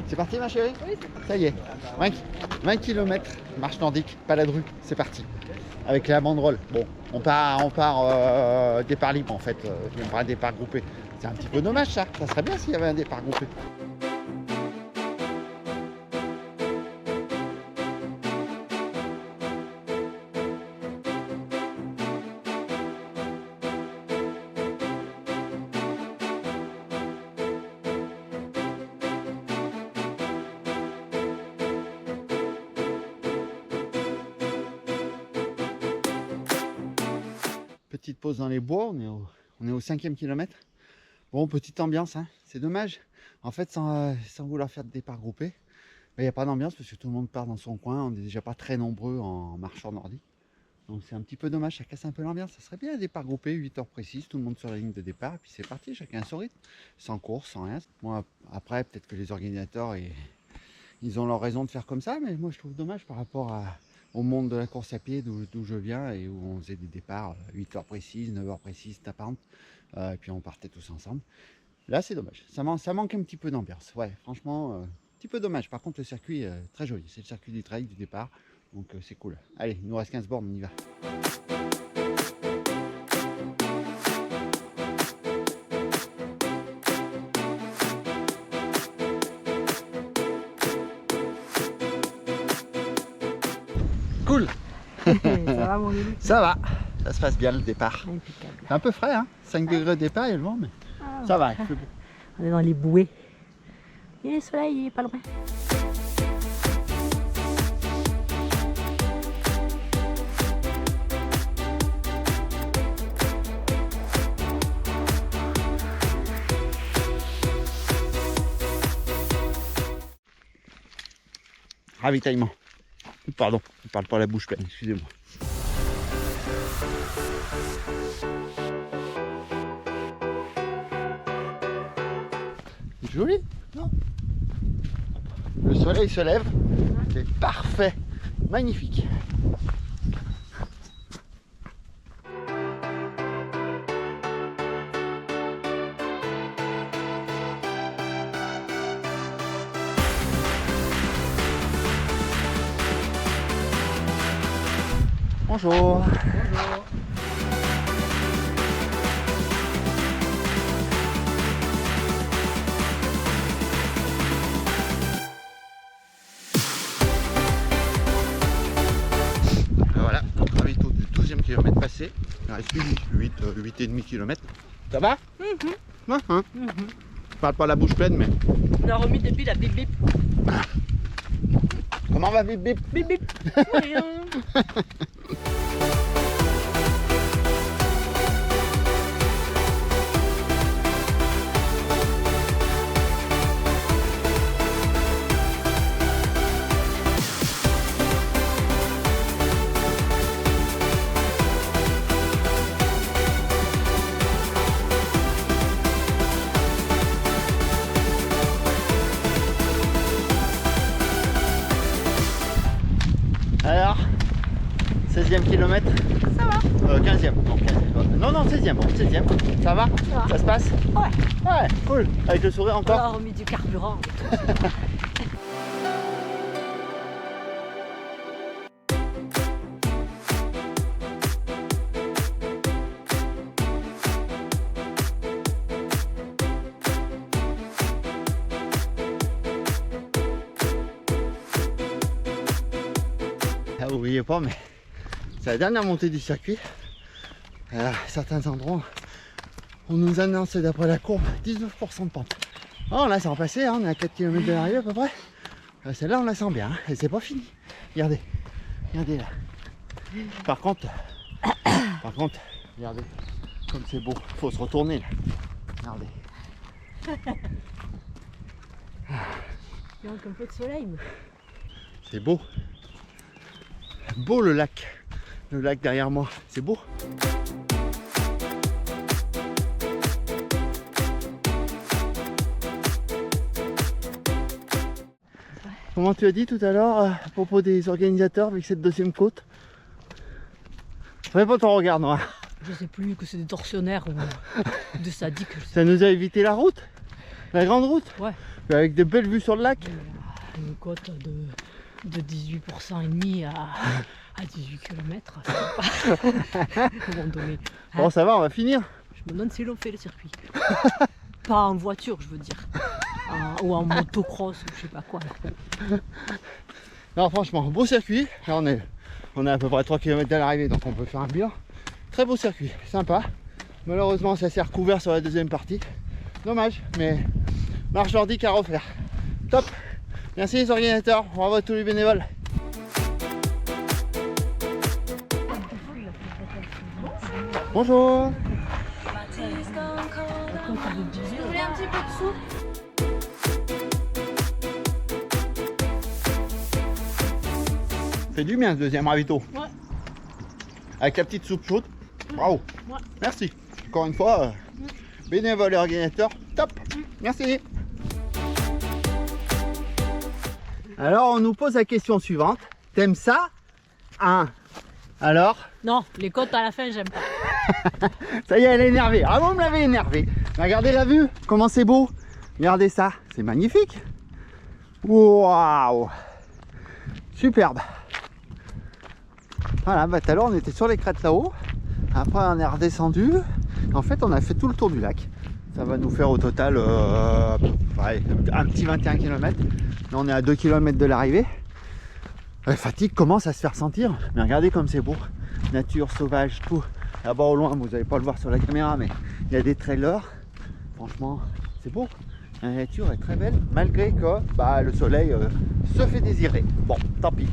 C'est parti ma chérie? Oui, c'est parti. Ça y est, 20 km, marche nordique, Paladru, c'est parti. Avec la banderole. Bon, on part départ libre en fait, on part départ groupé. C'est un petit peu dommage ça serait bien s'il y avait un départ groupé. Petite pause dans les bois, on est au 5e kilomètre. Bon, petite ambiance, hein. C'est dommage. En fait, sans vouloir faire de départ groupé, il n'y a pas d'ambiance parce que tout le monde part dans son coin. On n'est déjà pas très nombreux en marchant nordique. Donc c'est un petit peu dommage, ça casse un peu l'ambiance. Ça serait bien un départ groupé, 8 heures précises, tout le monde sur la ligne de départ, et puis c'est parti, chacun son rythme, sans course, sans rien. Moi, après, peut-être que les organisateurs, ils ont leur raison de faire comme ça, mais moi je trouve dommage par rapport au monde de la course à pied d'où je viens et où on faisait des départs 8 heures précises, 9 heures précises, tapantes, et puis on partait tous ensemble. Là c'est dommage, ça manque un petit peu d'ambiance. Ouais, franchement, un petit peu dommage. Par contre le circuit est très joli, c'est le circuit du trail du départ, donc c'est cool. Allez, il nous reste 15 bornes, on y va. Cool. Ça va mon loulou? Ça va, ça se passe bien le départ. Impeccable. C'est un peu frais, hein, 5 degrés de départ, il y a le vent, mais ça va, il fait beau. On est dans les bouées. Et le soleil, il est pas loin. Ravitaillement. Pardon, je parle pas la bouche pleine, excusez-moi. C'est joli, non? Le soleil se lève, c'est parfait, magnifique. Bonjour. Bonjour. Voilà, ravito du 12e kilomètre passé. Il reste 8,5 km. Ça va? Ouais, hein? Je parle pas la bouche pleine, mais. On a remis depuis la bip bip. Comment va bip bip? Bip bip. Alors, 16e kilomètre? Ça va. 15e. Non, 16e. Bon, 16e. Ça va? Ça va. Ça se passe? Ouais. Ouais, cool. Avec le sourire On encore? a remis du carburant. Ah, vous voyez pas, mais c'est la dernière montée du circuit. À certains endroits, on nous annonce d'après la courbe 19% de pente. Oh, là, c'est en passé, hein, on est à 4 km de l'arrivée à peu près. Celle-là, on la sent bien, hein, et c'est pas fini. Regardez, regardez là. Par contre, regardez, comme c'est beau, faut se retourner là. Regardez. Il manque un peu de soleil. Mais... C'est beau. Beau le lac derrière moi, c'est beau. Comment tu as dit tout à l'heure à propos des organisateurs avec cette deuxième côte? Fais pas ton regard noir. Je sais plus que c'est des tortionnaires ou des sadiques. Ça nous a évité la route. La grande route? Ouais. Avec des belles vues sur le lac? Une côte de 18% et demi à 18 km. À un moment donné. Bon, ça va, on va finir. Je me demande si l'on fait le circuit. Pas en voiture, je veux dire. Ou en motocross ou je sais pas quoi. Non, franchement, beau circuit. Là, on est à peu près 3 km de l'arrivée, donc on peut faire un bilan. Très beau circuit, sympa. Malheureusement, ça s'est recouvert sur la deuxième partie. Dommage, mais marche nordique à refaire. Top. Merci les organisateurs, on revoit tous les bénévoles. Bonjour. Vous voulez un petit peu de soupe? Fait du bien ce deuxième ravito. Ouais. Avec la petite soupe chaude. Bravo. Ouais. Merci. Encore une fois, bénévole et organisateur, top. Merci. Alors on nous pose la question suivante. T'aimes ça? Alors? Non, les côtes à la fin, j'aime pas. Ça y est, elle est énervée. Ah, vous me l'avez énervé. Regardez la vue, comment c'est beau. Regardez ça, c'est magnifique. Waouh. Superbe. Voilà, bah tout à l'heure on était sur les crêtes là-haut. Après on est redescendu. En fait on a fait tout le tour du lac. Ça va nous faire au total ouais, un petit 21 km. Là on est à 2 km de l'arrivée. La fatigue commence à se faire sentir. Mais regardez comme c'est beau. Nature sauvage, tout. Là-bas au loin, vous n'allez pas le voir sur la caméra, mais il y a des trailers. Franchement, c'est beau. La nature est très belle, malgré que bah, le soleil se fait désirer. Bon, tant pis.